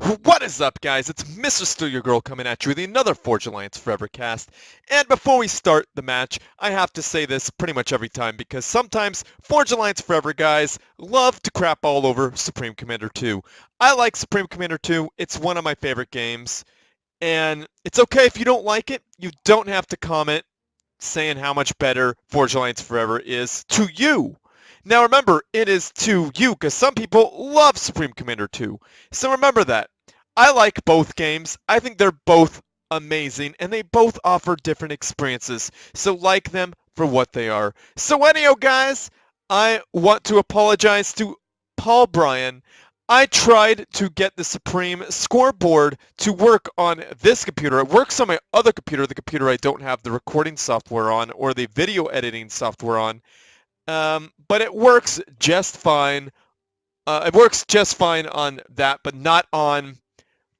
What is up, guys? It's Mr.StealUrGurl coming at you with another Forge Alliance Forever cast. And before we start the match, I have to say this pretty much every time because sometimes Forge Alliance Forever guys love to crap all over Supreme Commander 2. I like Supreme Commander 2. It's one of my favorite games. And it's okay if you don't like it. You don't have to comment saying how much better Forge Alliance Forever is to you. Now remember, it is to you, because some people love Supreme Commander 2. So remember that. I like both games. I think they're both amazing, and they both offer different experiences. So like them for what they are. So anyhow, guys, I want to apologize to Paul Bryan. I tried to get the Supreme scoreboard to work on this computer. It works on my other computer, the computer I don't have the recording software on or the video editing software on. But it works just fine. It works just fine on that, but not on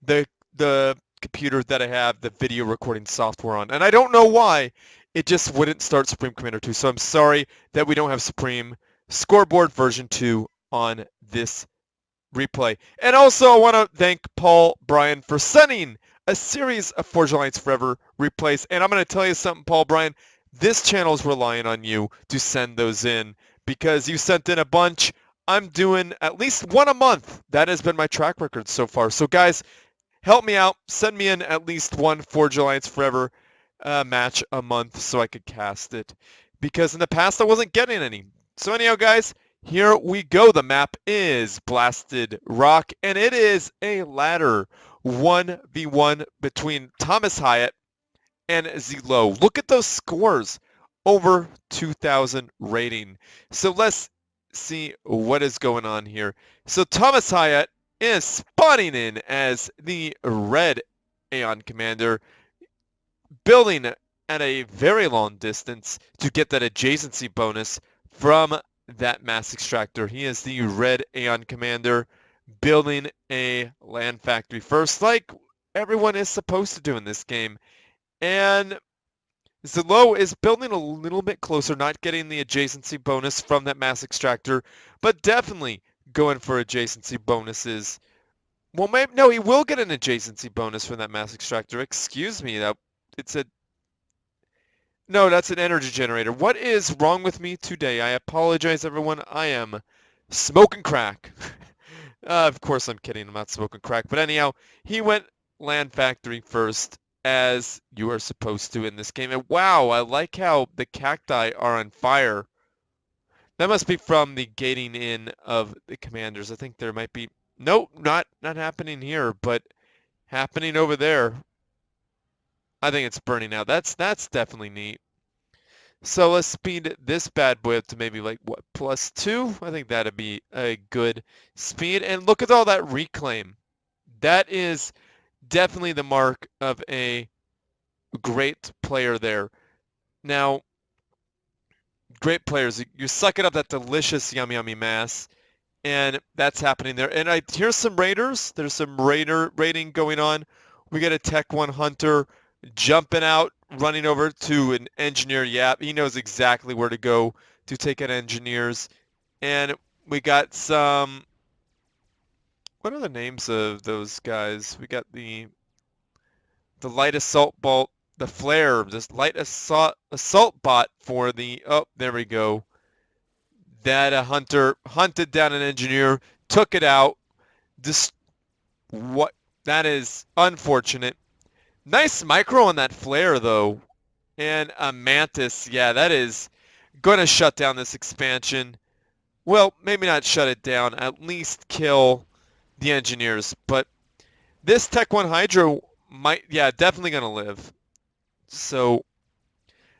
the computer that I have the video recording software on. And I don't know why. It just wouldn't start Supreme Commander 2. So I'm sorry that we don't have Supreme Scoreboard version 2 on this replay. And also I want to thank Paul Bryan for sending a series of Forge Alliance Forever replays. And I'm going to tell you something, Paul Bryan. This channel is relying on you to send those in because you sent in a bunch. I'm doing at least one a month. That has been my track record so far. So guys, help me out. Send me in at least one Forge Alliance Forever match a month so I could cast it. Because in the past I wasn't getting any. So anyhow, guys, here we go. The map is Blasted Rock, and it is a ladder 1v1 between ThomasHiatt and ZLO. Look at those scores. Over 2,000 rating. So let's see what is going on here. So ThomasHiatt is spawning in as the red Aeon Commander, building at a very long distance to get that adjacency bonus from that mass extractor. He is the red Aeon Commander, building a land factory first, like everyone is supposed to do in this game. And ZLO is building a little bit closer, not getting the adjacency bonus from that mass extractor, but definitely going for adjacency bonuses. Well, maybe, no, he will get an adjacency bonus from that mass extractor. Excuse me, no, that's an energy generator. What is wrong with me today? I apologize, everyone. I am smoking crack. Of course I'm kidding. I'm not smoking crack. But anyhow, he went land factory first, as you are supposed to in this game. And wow, I like how the cacti are on fire. That must be from the gating in of the commanders. I think there might be... Nope, not happening here, but happening over there. I think it's burning out. That's definitely neat. So let's speed this bad boy up to maybe like, what, +2? I think that'd be a good speed. And look at all that reclaim. That is definitely the mark of a great player there. Now, great players, you're sucking up that delicious yummy mass, and that's happening there. And here's some raiders. There's some raider raiding going on. We got a Tech 1 Hunter jumping out, running over to an engineer. Yap. He knows exactly where to go to take out engineers. And we got some... What are the names of those guys? We got the light assault bolt, the flare, this light assault bot for the... Oh, there we go. That a hunter hunted down an engineer, took it out. What? That is unfortunate. Nice micro on that flare, though. And a Mantis, yeah, that is going to shut down this expansion. Well, maybe not shut it down, at least kill the engineers. But this Tech 1 Hydro might, yeah, definitely going to live. So,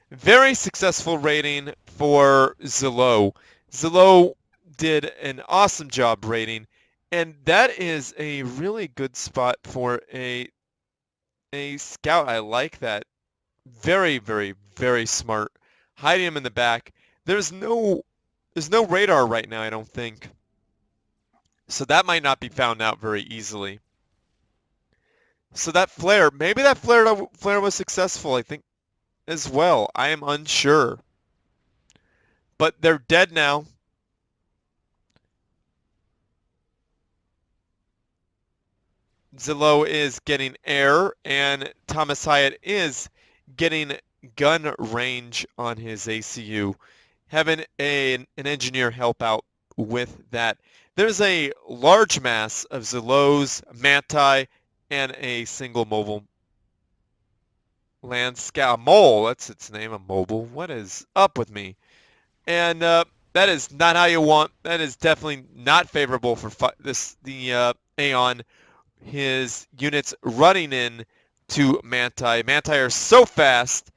very successful rating for ZLO. ZLO did an awesome job rating, and that is a really good spot for a scout. I like that. Very, very, very smart. Hiding him in the back. There's no radar right now, I don't think. So that might not be found out very easily. So that flare, maybe that flare was successful, I think, as well. I am unsure. But they're dead now. ZLO is getting air, and ThomasHiatt is getting gun range on his ACU, having an engineer help out with that. There's a large mass of ZLOs, Manti, and a single mobile land scout. Mole, that's its name, a mobile. What is up with me? And that is not how you want. That is definitely not favorable for the Aeon. His units running in to Manti. Manti are so fast,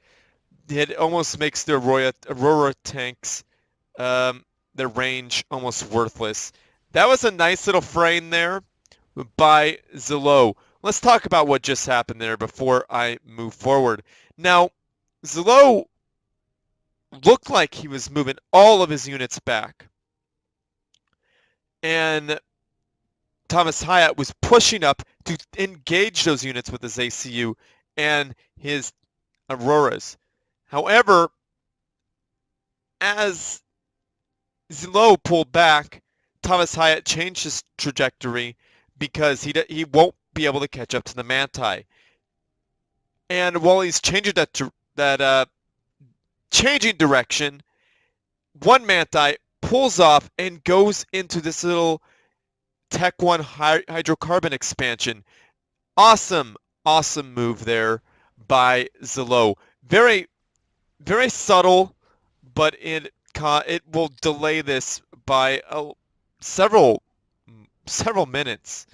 it almost makes the Aurora tanks, their range almost worthless. That was a nice little frame there by ZLO. Let's talk about what just happened there before I move forward. Now, ZLO looked like he was moving all of his units back. And ThomasHiatt was pushing up to engage those units with his ACU and his Auroras. However, as ZLO pulled back, ThomasHiatt changed his trajectory because he won't be able to catch up to the Manti. And while he's changing changing direction, one Manti pulls off and goes into this little Tech 1 hydrocarbon expansion. Awesome move there by ZLO. Very, very subtle, but it will delay this by several minutes.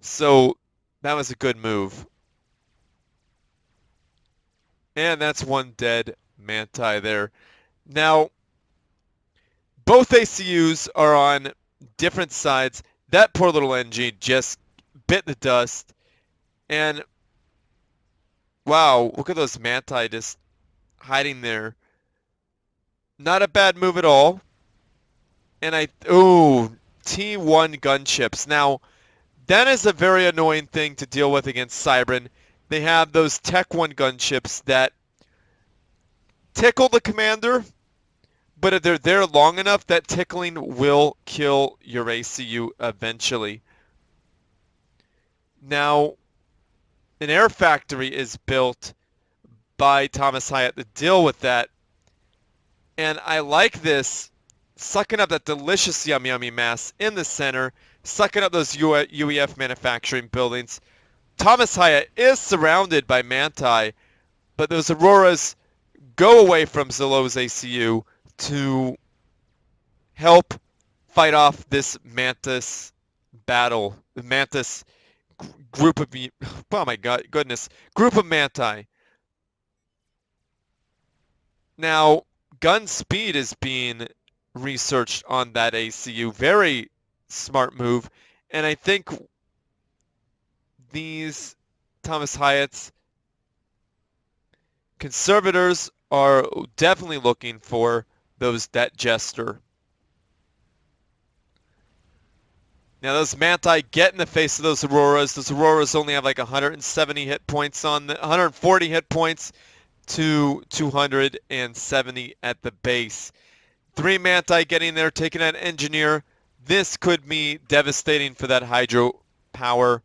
So that was a good move. And that's one dead Manti there. Now, both ACUs are on different sides. That poor little NG just bit the dust. And wow, look at those Manti just hiding there. Not a bad move at all. And T1 gunships. Now, that is a very annoying thing to deal with against Cybran. They have those Tech 1 gunships that tickle the commander, but if they're there long enough, that tickling will kill your ACU eventually. Now, an air factory is built by ThomasHiatt to deal with that. And I like this, sucking up that delicious yummy yummy mass in the center, sucking up those UEF manufacturing buildings. ThomasHiatt is surrounded by Manti, but those Auroras go away from ZLO's ACU to help fight off this Mantis battle. The Mantis group of, oh my goodness, group of Manti. Now, gun speed is being researched on that ACU. Very smart move. And I think these ThomasHiatt's conservators are definitely looking for that Jester. Now those Manti get in the face of those Auroras. Those Auroras only have like 170 hit points 140 hit points to 270 at the base. 3 Manti getting there, taking out Engineer. This could be devastating for that hydro power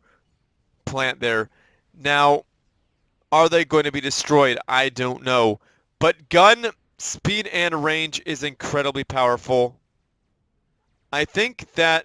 plant there. Now, are they going to be destroyed? I don't know. But gun speed and range is incredibly powerful. I think that...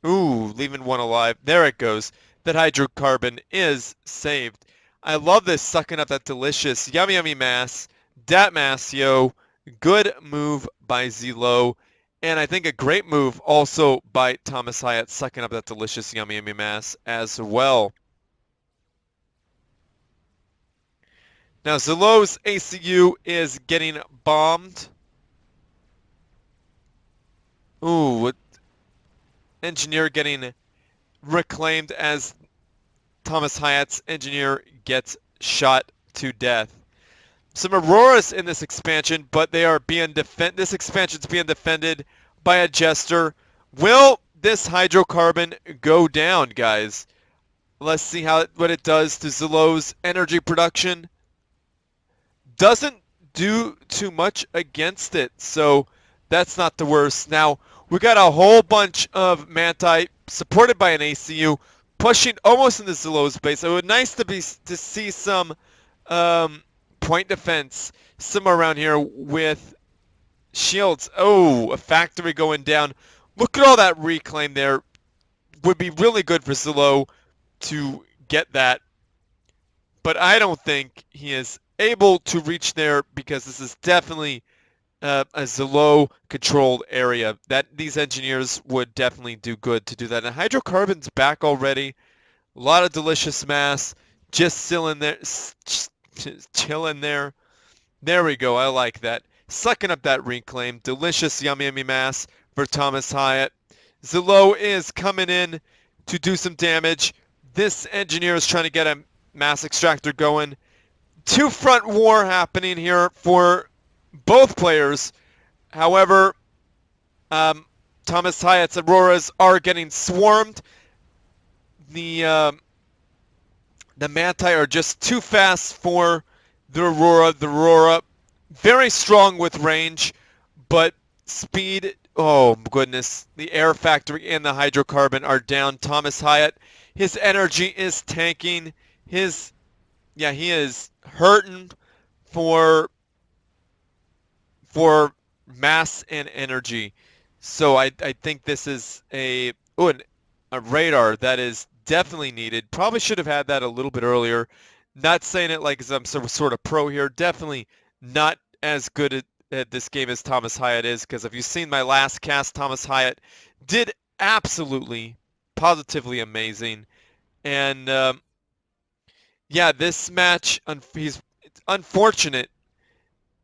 Ooh, leaving one alive. There it goes. That hydrocarbon is saved. I love this, sucking up that delicious yummy yummy mass. Dat mass, yo. Good move by ZLO. And I think a great move also by ThomasHiatt, sucking up that delicious yummy yummy mass as well. Now ZLO's ACU is getting bombed. Ooh, Engineer getting reclaimed as ThomasHiatt's Engineer gets shot to death. Some Auroras in this expansion, but they are being this expansion's being defended by a Jester. Will this hydrocarbon go down, guys? Let's see what it does to ZLO's energy production. Doesn't do too much against it, so that's not the worst. Now, we got a whole bunch of Manti supported by an ACU pushing almost in the ZLO's base. It would be nice to see some point defense somewhere around here with shields. Oh, a factory going down. Look at all that reclaim there. Would be really good for ZLO to get that. But I don't think he is able to reach there because this is definitely a ZLO controlled area. That these engineers would definitely do good to do that. And hydrocarbon's back already. A lot of delicious mass. Just chilling there. Chilling there. There we go. I like that. Sucking up that reclaim. Delicious yummy yummy mass for ThomasHiatt. ZLO is coming in to do some damage. This engineer is trying to get a mass extractor going. Two-front war happening here for both players. However, ThomasHiatt's Auroras are getting swarmed. The Manti are just too fast for the Aurora. The Aurora, very strong with range, but speed, oh goodness. The air factory and the hydrocarbon are down. ThomasHiatt, his energy is tanking. He is hurting for mass and energy. So I think this is a radar that is definitely needed. Probably should have had that a little bit earlier. Not saying it like I'm some sort of pro here. Definitely not as good at this game as ThomasHiatt is, because if you've seen my last cast, ThomasHiatt did absolutely, positively amazing. And yeah, this match, it's unfortunate.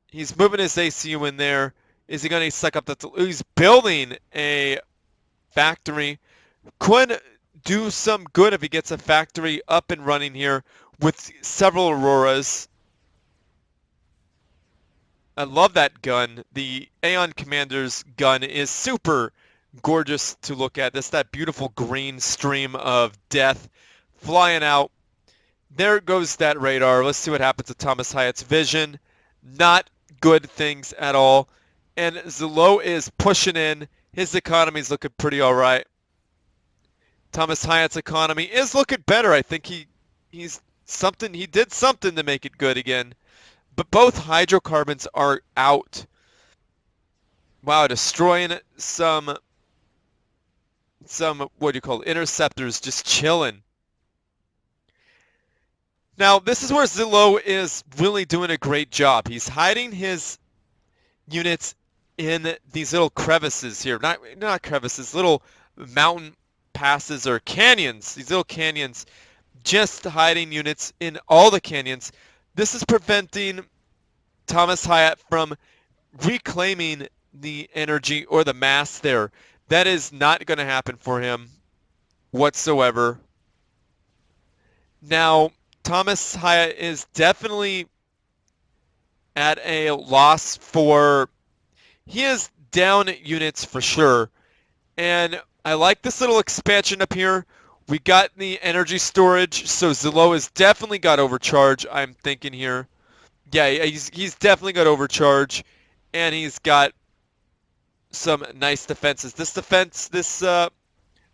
He's moving his ACU in there. Is he going to suck up the... He's building a factory. Could do some good if he gets a factory up and running here with several Auroras. I love that gun. The Aeon Commander's gun is super gorgeous to look at. That's that beautiful green stream of death flying out. There goes that radar. Let's see what happens to ThomasHiatt's vision. Not good things at all. And ZLO is pushing in. His economy's looking pretty all right. ThomasHiatt's economy is looking better. I think he did something to make it good again. But both hydrocarbons are out. Wow, destroying some what do you call it, interceptors, just chilling. Now, this is where ZLO is really doing a great job. He's hiding his units in these little crevices here. Not crevices, little mountain passes or canyons. These little canyons, just hiding units in all the canyons. This is preventing ThomasHiatt from reclaiming the energy or the mass there. That is not going to happen for him whatsoever. Now, ThomasHiatt is definitely at a loss for... He is down units for sure. And I like this little expansion up here. We got the energy storage, so ZLO has definitely got overcharge, I'm thinking here. Yeah, he's definitely got overcharge, and he's got some nice defenses. This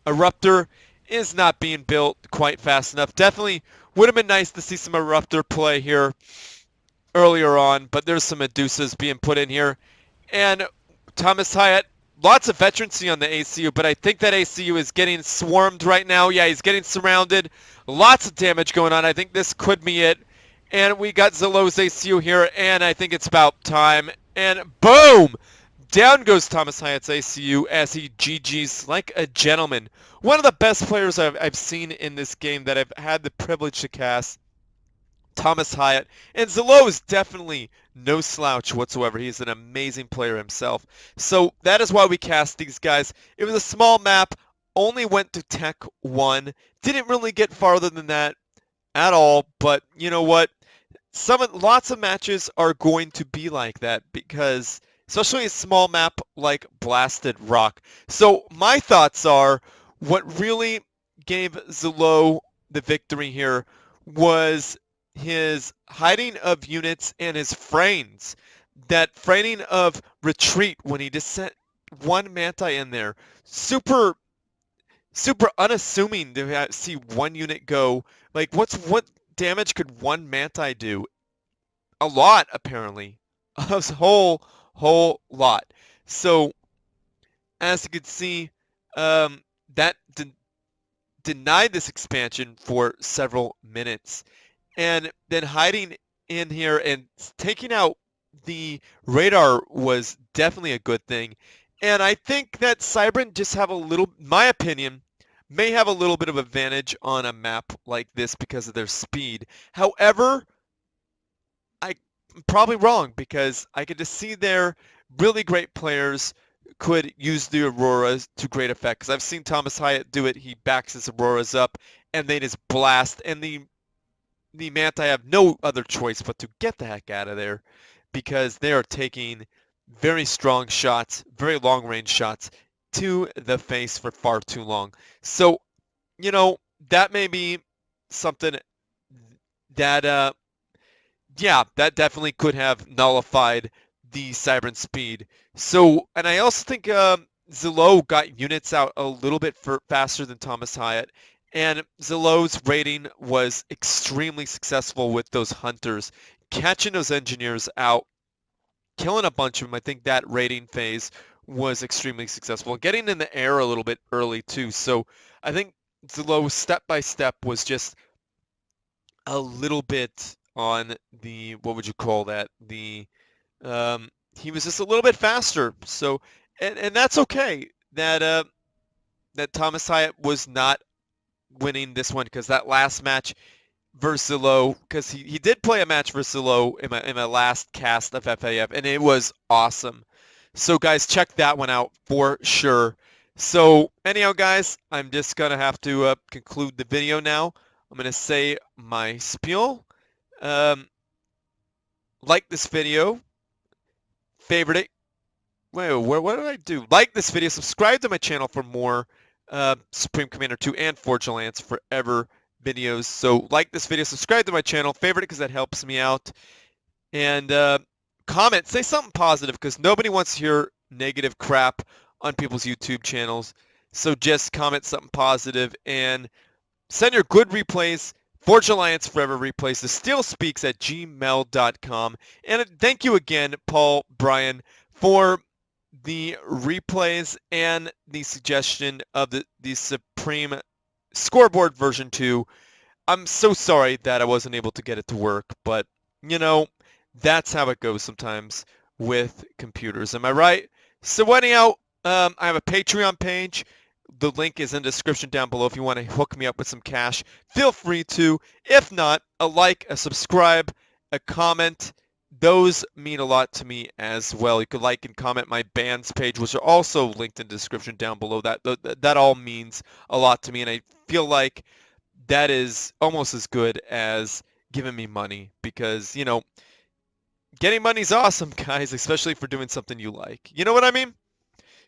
Eruptor is not being built quite fast enough. Definitely would have been nice to see some Eruptor play here earlier on, but there's some Medusas being put in here. And ThomasHiatt, lots of veterancy on the ACU, but I think that ACU is getting swarmed right now. Yeah, he's getting surrounded. Lots of damage going on. I think this could be it. And we got ZLO's ACU here, and I think it's about time. And boom! Down goes ThomasHiatt's ACU as he GG's like a gentleman. One of the best players I've seen in this game that I've had the privilege to cast. ThomasHiatt. And ZLO is definitely no slouch whatsoever. He's an amazing player himself. So that is why we cast these guys. It was a small map. Only went to Tech 1. Didn't really get farther than that at all. But you know what? Lots of matches are going to be like that because... especially a small map like Blasted Rock. So my thoughts are, what really gave ZLO the victory here was his hiding of units and his frames. That framing of retreat when he just sent one Manti in there. Super super unassuming to see one unit go. Like, what damage could one Manti do? A lot, apparently. A whole lot. So, as you can see, that denied this expansion for several minutes. And then hiding in here and taking out the radar was definitely a good thing. And I think that Cybran just have a little, my opinion, may have a little bit of advantage on a map like this because of their speed. However, I'm probably wrong because I could just see their really great players could use the Auroras to great effect. Because I've seen ThomasHiatt do it. He backs his Auroras up and they just blast. And the Manti have no other choice but to get the heck out of there because they are taking very strong shots, very long range shots to the face for far too long. So, you know, that may be something that yeah, that definitely could have nullified the Cybran speed. So, and I also think ZLO got units out a little bit faster than ThomasHiatt, and ZLO's rating was extremely successful with those hunters, catching those engineers out, killing a bunch of them. I think that rating phase was extremely successful, getting in the air a little bit early too. So I think ZLO step by step was just a little bit on the, what would you call that? He was just a little bit faster. So, and that's okay. That ThomasHiatt was not winning this one because that last match versus ZLO, because he did play a match versus ZLO in my last cast of FAF, and it was awesome. So guys, check that one out for sure. So anyhow, guys, I'm just gonna have to conclude the video now. I'm gonna say my spiel. Like this video, favorite it. Wait, what did I do? Like this video, subscribe to my channel for more Supreme Commander 2 and Forge Alliance Forever videos. So like this video, subscribe to my channel, favorite it because that helps me out, and comment, say something positive because nobody wants to hear negative crap on people's YouTube channels. So just comment something positive and send your good replays, Forge Alliance Forever replays to steelspeaks@gmail.com. And thank you again, Paul Bryan, for the replays and the suggestion of the Supreme Scoreboard version 2. I'm so sorry that I wasn't able to get it to work, but, you know, that's how it goes sometimes with computers. Am I right? So anyhow, I have a Patreon page. The link is in the description down below if you want to hook me up with some cash. Feel free to. If not, a like, a subscribe, a comment. Those mean a lot to me as well. You could like and comment my bands page, which are also linked in the description down below. That all means a lot to me, and I feel like that is almost as good as giving me money because, you know, getting money's awesome, guys, especially for doing something you like. You know what I mean?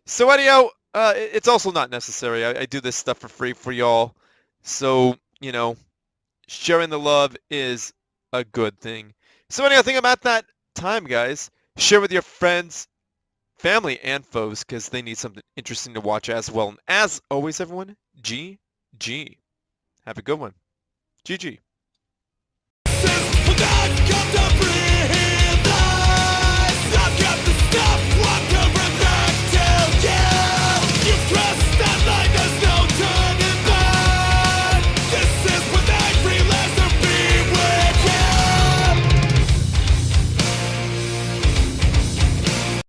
So anyhow, it's also not necessary. I do this stuff for free for y'all. So, you know, sharing the love is a good thing. So anyhow, think about that time, guys. Share with your friends, family, and foes because they need something interesting to watch as well. And as always, everyone, GG. Have a good one. GG.